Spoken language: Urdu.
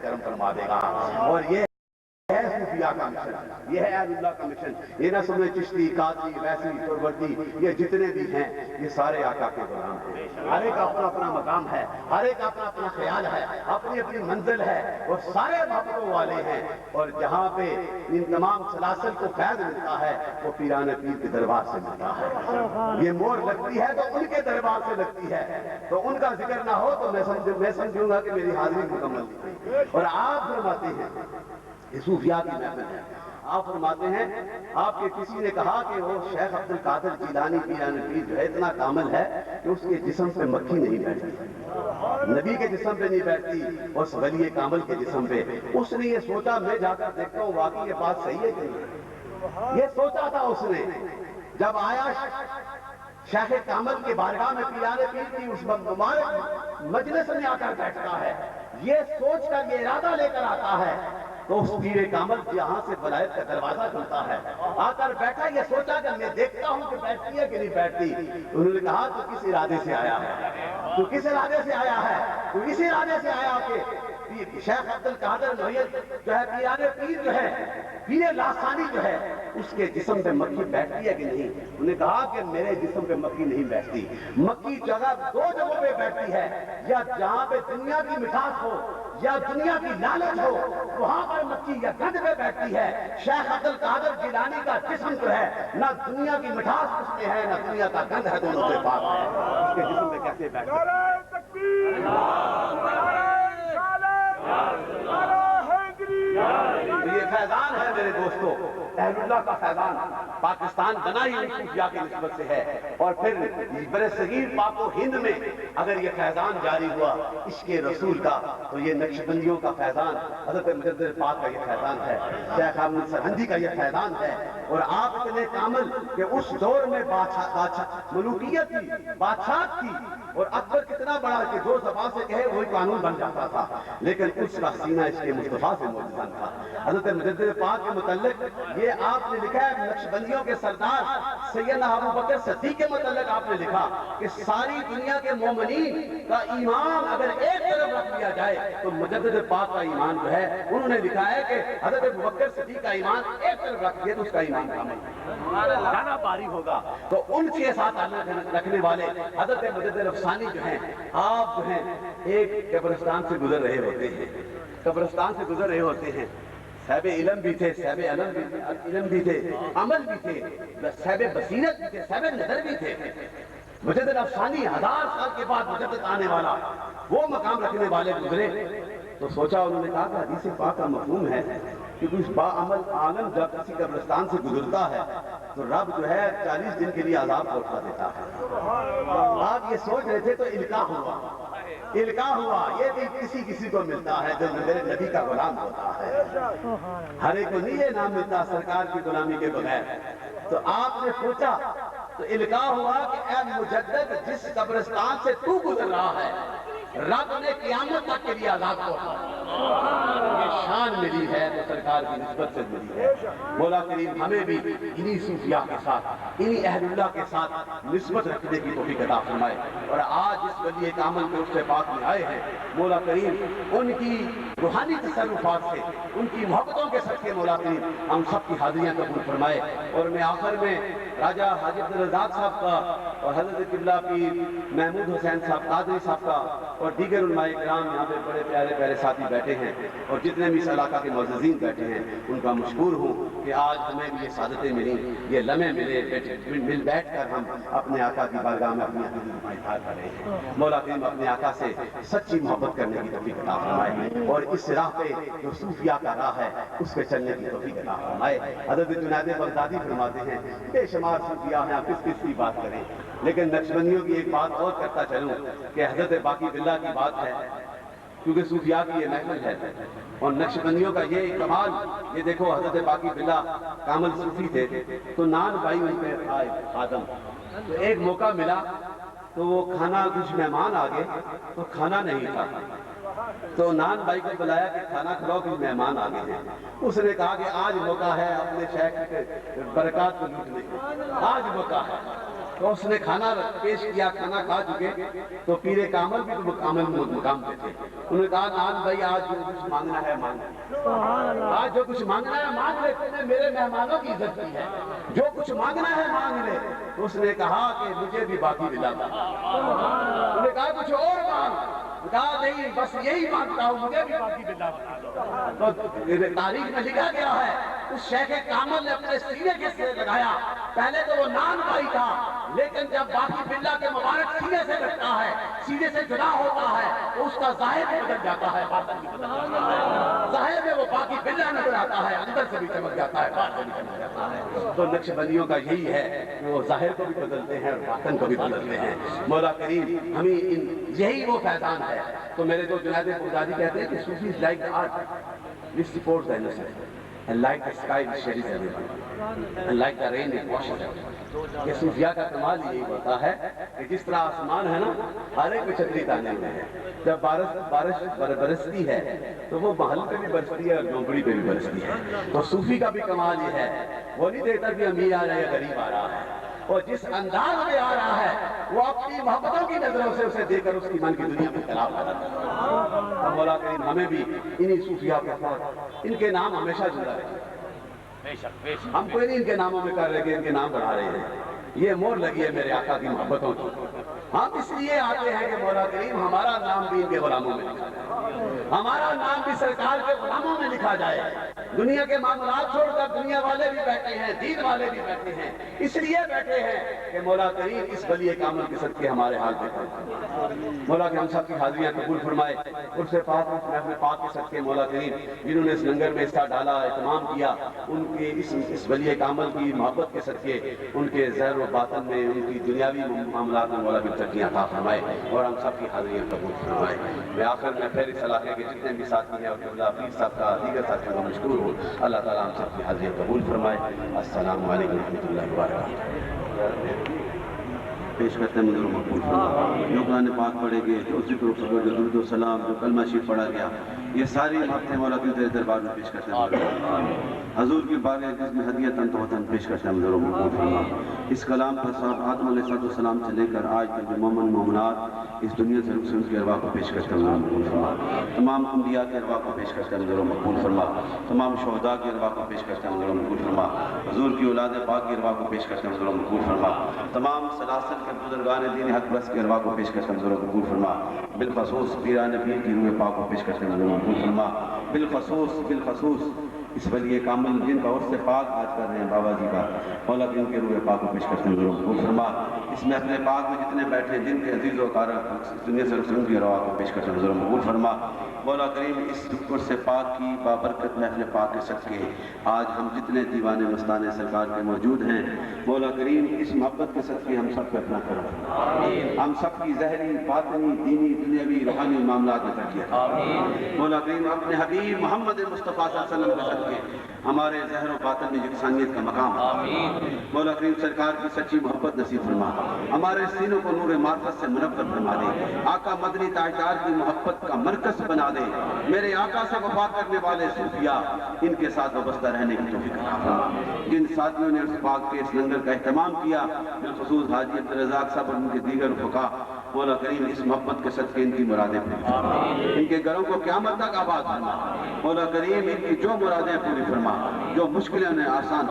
کرم فرما دے گا. اور یہ ہے صوفیاء کا مشن, یہ ہے اہل اللہ کا مشن. یہ نہ سمجھے چشتی, قادری, ویسی, سہروردی, یہ جتنے بھی ہیں یہ سارے آقا کے غلام ہیں. ہر ایک اپنا اپنا مقام ہے, ہر ایک اپنا اپنا خیال ہے, اپنی اپنی منزل ہے, اور سارے محبتوں والے ہیں. اور جہاں پہ ان تمام سلاسل کو فیض ملتا ہے وہ پیران پیر کے دربار سے ملتا ہے. یہ مور لگتی ہے تو ان کے دربار سے لگتی ہے, تو ان کا ذکر نہ ہو تو میں سمجھوں گا کہ میری حاضری مکمل نہیں. اور آپ فرماتے ہیں یہ صوفیاء کی محفل ہے. آپ فرماتے ہیں آپ کے کسی نے کہا کہ وہ شیخ عبد القادر جیلانی پیران پیر جو ہے اتنا کامل ہے کہ اس کے جسم پہ مکھی نہیں بیٹھتی, نبی کے جسم پہ نہیں بیٹھتی, اس ولی کامل کے جسم پہ. اس نے یہ سوچا, میں جا کر دیکھتا ہوں واقعی یہ بات صحیح ہے کہ نہیں. یہ سوچا تھا اس نے جب آیا شیخ کامل کے بارگاہ میں پیران پیر کی اس مبارک مجلس میں آ کر بیٹھتا ہے, یہ سوچ کر یہ ارادہ لے کر آتا ہے تو اس پیر کامل یہاں سے ولایت کا دروازہ کھلتا ہے. آ کر بیٹھا, یہ سوچا کہ میں دیکھتا ہوں کہ بیٹھتی ہے کہ نہیں بیٹھتی. انہوں نے کہا تو کس ارادے سے آیا ہے, تو کس ارادے سے آیا ہے, تو اس ارادے سے آیا کہ شیخ عبد القادر معین جو ہے پیران پیر جو ہے, پیر لاسانی جو ہے, اس کے جسم پہ مکھی بیٹھتی ہے کہ نہیں. انہوں نے کہا کہ میرے جسم پہ مکھی نہیں بیٹھتی. مکھی جگہ دو جگہوں پہ بیٹھتی ہے, یا جہاں پہ دنیا کی مٹھاس ہو یا دنیا کی لالچ ہو وہاں پر مکھی یا گند پہ بیٹھتی ہے. شیخ عبد القادر جیلانی کا جسم جو ہے نہ دنیا کی مٹھاس اس میں ہے نہ دنیا کا گند ہے, دونوں سے پاک ہے. اس کے جسم پہ کیسے بیٹھتی ہے؟ یہ فیضان ہے میرے دوستو, اہل اللہ کا فیضان. پاکستان بنا ہی صوفیاء کی نسبت سے ہے, اور پھر برِ صغیر پاک و ہند میں اگر یہ فیضان جاری ہوا عشق رسول کا تو یہ نقشبندیوں کا فیضان, حضرت مجدد پاک کا یہ فیضان ہے, شیخ احمد سرہندی کا یہ فیضان ہے. اور آپ اتنے کامل کہ اس دور میں ملوکیت تھی, بادشاہت تھی, اور اکبر کتنا بڑا کہ جو زبان سے کہے وہی قانون بن جاتا تھا, لیکن اس کا سینہ اس کے مصطفیٰ سے موجزن تھا. حضرت مجدد پاک کے متعلق یہ آپ نے لکھا ہے, نقشبندیوں کے سردار سیدنا ابو بکر صدیق کے متعلق آپ نے لکھا کہ ساری دنیا کے مومنین کا ایمان اگر ایک طرف رکھ دیا جائے تو مجدد پاک کا ایمان جو ہے, انہوں نے لکھا ہے کہ حضرت ابو بکر صدیق کا ایمان ایک طرف رکھ دیا تو اس کا ایمان کامل گانا باری ہوگا. تو ان کے ساتھ رکھنے والے حضرت مجدد افسانی جو ہیں, آپ جو ہیں ایک قبرستان سے گزر رہے ہوتے ہیں, قبرستان سے گزر رہے ہوتے ہیں. صاحب علم بھی تھے, صاحب علم بھی تھے, عمل بھی تھے, صاحب بصیرت بھی تھے, صاحب نظر بھی تھے. مجدد افسانی 1000 سال کے بعد مجدد آنے والا وہ مقام رکھنے والے گزرے تو سوچا, انہوں نے کہا کہ حدیث پاک کا مفہوم ہے کہ کوئی با عمل عالم جب کسی قبرستان سے گزرتا ہے تو رب جو ہے 40 دن کے لیے عذاب کو اٹھا دیتا ہے. آپ یہ سوچ رہے تھے تو القاء ہوا, یہ بھی کسی کو ملتا ہے جو میرے نبی کا غلام ہوتا ہے. ہر ایک کو نہیں یہ نام ملتا سرکار کی غلامی کے بغیر. تو آپ نے سوچا تو القاء ہوا کہ اے مجدد جس قبرستان سے تو گزر رہا ہے رب نے قیامت تک کے لیے عذاب کو اٹھا. یہ شان ملی ہے تو سرکار کی نسبت سے ملی ہے. مولا کریم ہمیں بھی انہی صوفیاء کے ساتھ, انہی اہل اللہ کے ساتھ نسبت رکھنے کی توفیق عطا فرمائے. اور آج اس ولی کامل کے عرص پاک میں آئے ہیں, مولا کریم ان کی روحانی تصرفات سے, ان کی محبتوں کے صدقے مولا کریم ہم سب کی حاضریاں قبول فرمائے. اور میں آخر میں راجہ حاجی عبدالرزاق صاحب کا اور حضرت قبلہ پیر محمود حسین صاحب قادری صاحب کا اور دیگر علماء کرام یہاں پہ بڑے پیارے پیارے ساتھی بیٹھے ہیں اور جتنے بھی اس علاقہ کے معززین بیٹھے ہیں ان کا مشکور ہوں کہ آج ہمیں بھی یہ سعادتیں ملیں, یہ لمحے ملے, مل بیٹھ کر ہم اپنے آقا کی بارگاہ میں اپنی عقیدت کا اظہار کر رہے ہیں. مولا کریم اپنے آقا سے سچی محبت کرنے کی توفیق عطا فرمائے اور اس راہ پہ جو صوفیاء کا راہ ہے اس پہ چلنے کی توفیق عطا فرمائے. حضرت جنید بغدادی فرماتے ہیں بے شمار صوفیاء ہیں, کس کی بات کریں, لیکن نقشبندیوں کی ایک بات اور کرتا چلوں کہ حضرت باقی باللہ کی بات ہے کیونکہ صوفیاء کی یہ محفل ہے اور نقشبندیوں کا یہ کمال. یہ دیکھو حضرت باقی باللہ کامل صوفی تھے تو نان بھائی ان پہ آئے آدم, تو ایک موقع ملا تو وہ کھانا, کچھ مہمان آ گئے تو کھانا نہیں تھا تو نان بھائی کو بلایا کہ کھانا کھلاؤ, کچھ مہمان آ گئے ہیں. اس نے کہا کہ آج موقع ہے اپنے شیخ کے برکات کو لوٹنے کا, آج موقع ہے. تو اس نے کھانا پیش کیا، کھانا کھا چکے تو پیر کامل بھی تو کامل مقام پہ تھے. انہوں نے کہا نان بھائی آج جو کچھ مانگنا ہے مانگ لے، آج جو کچھ مانگنا ہے مانگ لے، تم نے میرے مہمانوں کی عزت کی ہے، جو کچھ مانگنا ہے مانگ لے. تو اس نے کہا کہ مجھے بھی باقی دلا دو. انہوں نے کہا کچھ اور مانگ، کہا نہیں بس یہی مانگتا ہوں، مجھے بھی باقی دلا دو. تو تاریخ میں لکھا گیا ہے اس شیخ کامل نے اپنے سینے کے سے لگایا. پہلے تو وہ نان بھائی تھا، لیکن جب باقی بلّہ کے مبارک سینے سے لگتا ہے، سینے سے جدا ہوتا ہے، تو اس کا ظاہر بھی بدل جاتا ہے، باطن بھی بدل جاتا ہے. ظاہر میں وہ باقی بلّہ نظر آتا ہے، اندر سے بھی چمک جاتا ہے، باطن بھی چمک جاتا ہے. تو نقش بندیوں کا یہی ہے کہ وہ ظاہر کو بھی بدلتے ہیں اور باطن کو بھی بدلتے ہیں. مولا کریم ہمیں یہی وہ فیضان ہے. تو میرے جو جنید بغدادی کہتے ہیں کہ صوفی is like the art which supports the innocent, and like the sky which shelters everyone, and like the rain it washes everyone. یہ صوفیاء کا کمال یہی ہوتا ہے کہ جس طرح آسمان ہے نا، ہر ایک میں چھتری تانے ہوئے ہیں. جب بارش برستی ہے تو وہ محل پہ بھی برستی ہے اور جھونپڑی پہ بھی برستی ہے. تو صوفی کا بھی کمال یہ ہے، وہ نہیں دیکھتا کہ امیر آ رہا ہے یا غریب آ رہا ہے، اور جس انداز میں آ رہا ہے وہ اپنی محبتوں کی نظروں سے اسے دیکھ کر اس کی من کی دنیا میں خلاف پیدا کرتا ہے. مولا کریم ہمیں بھی انہی صوفیاء کے ساتھ ان کے نام ہمیشہ جڑا رہے. ہم کوئی نہیں ان کے ناموں میں کر رہے کہ ان کے نام بڑھا رہے ہیں. یہ مور لگی ہے میرے آقا کی محبتوں کی. ہم اس لیے آتے ہیں کہ مولا کریم ہمارا نام بھی ان کے غلاموں میں لکھا جائے، ہمارا نام بھی سرکار کے غلاموں میں لکھا جائے. دنیا کے معاملات چھوڑ کر دنیا والے بھی بیٹھے ہیں، دین والے بھی بیٹھے ہیں، اس لیے بیٹھے ہیں کہ مولا کریم اس ولی کامل کے صدقے ہمارے حال پہ کریں. مولا کہ ہم سب کی حاضریاں قبول فرمائے. عرص پاک محفل پاک کے صدقے مولا کریم جنہوں نے اس لنگر میں حصہ ڈالا، اہتمام کیا، ان کے اس ولی کامل کی محبت کے صدقے ان کے ظاہر و باطن میں، ان کی دنیاوی معاملات میں مولا کی ترقیاں عطا فرمائے اور ہم سب کی حاضریاں قبول فرمائے. میں آخر میں پھر اس علاقے کے جتنے بھی ساتھی ہیں اور قبلہ پیر صاحب کا دیگر ساتھیوں کا مشکور ہوں. اللہ تعالیٰ ہم سب کی حاضریاں قبول فرمائے. السلام علیکم ورحمۃ اللہ وبرکاتہ. پیش کرتے ہیں منظور مقبول فرمائے. جو قرآن پاک پڑھے گئے، جو ذکر و فکر، جو درود و سلام، جو کلمہ شریف پڑھا گیا، یہ ساری باتیں مولا کی تیرے دربار میں پیش کرتے ہیں. حضور کی بارگاہ جس میں ہدیتاً توتاً پیش کرتے ہیں منظور مقبول فرمائے. اس کلام پر صاحب آدم علیہ السلام سے لے کر آج تک جو مومن مومنات اس دنیا سے رخصت کے ارواح کو پیش کرتے ہیں منظور مقبول فرمائے. تمام انبیاء کے ارواح کو پیش کرتے ہیں منظور مقبول فرمائے. تمام شہداء کے ارواح کو پیش کرتے ہیں منظور مقبول فرمائے. حضور کی اولاد پاک کے ارواح کو پیش کرتے ہیں منظور مقبول فرمائے. تمام سلاسل کے بزرگان دین حق پرست کے ارواح کو پیش کرتے ہیں منظور مقبول فرمائے. بالخصوص پیران پیر کی روح پاک کو پیش کرتے ہیں منظور مقبول فرمائے. بالخصوص اس ولی کامل جن کا عرص پاک آج کر رہے ہیں بابا جی کا، مولا ان کے روح پاک کو پیش کرتے ہیں منظور مقبول فرمائے. اس محفل پاک میں جتنے بیٹھے جن کے عزیز و اقارب اس دنیا سے رخصت کی ارواح کو پیش کرتے ہیں منظور مقبول فرمائے. مولا کریم اس عرص پاک کی بابرکت محفل پاک کے صدقے آج ہم جتنے دیوانے مستانے سرکار کے موجود ہیں، مولا کریم اس محبت کے صدقے ہم سب پہ اپنا کرم، ہم سب کی ظاہری باطنی دینی دنیاوی روحانی معاملات میں ترقی. مولا کریم اپنے حبیب محمد مصطفیٰ صلی اللہ علیہ وسلم کے صدقے ہمارے ظاہر و باطن میں یکسانیت کا مقام. مولا کریم سرکار کی سچی محبت نصیب فرما، ہمارے سینوں کو نور معرفت سے منور فرما دے. آقا مدنی تاجدار کی محبت کا مرکز بنا دے. میرے آقا سے وفا کرنے والے صوفیاء ان کے ساتھ وابستہ رہنے کی توفیق عطا فرما. جن ساتھیوں نے اس پاک کے اس لنگر کا اہتمام کیا، بالخصوص حاجی عبدالرزاق صاحب اور ان کے دیگر فقہاء، مولا کریم اس محبت کے صدقے ان کی مرادیں پوری فرما، ان کے گھروں کو قیامت تک آباد فرما. مولا کریم ان کی جو مرادیں پوری فرما، جو مشکلیں انہیں آسان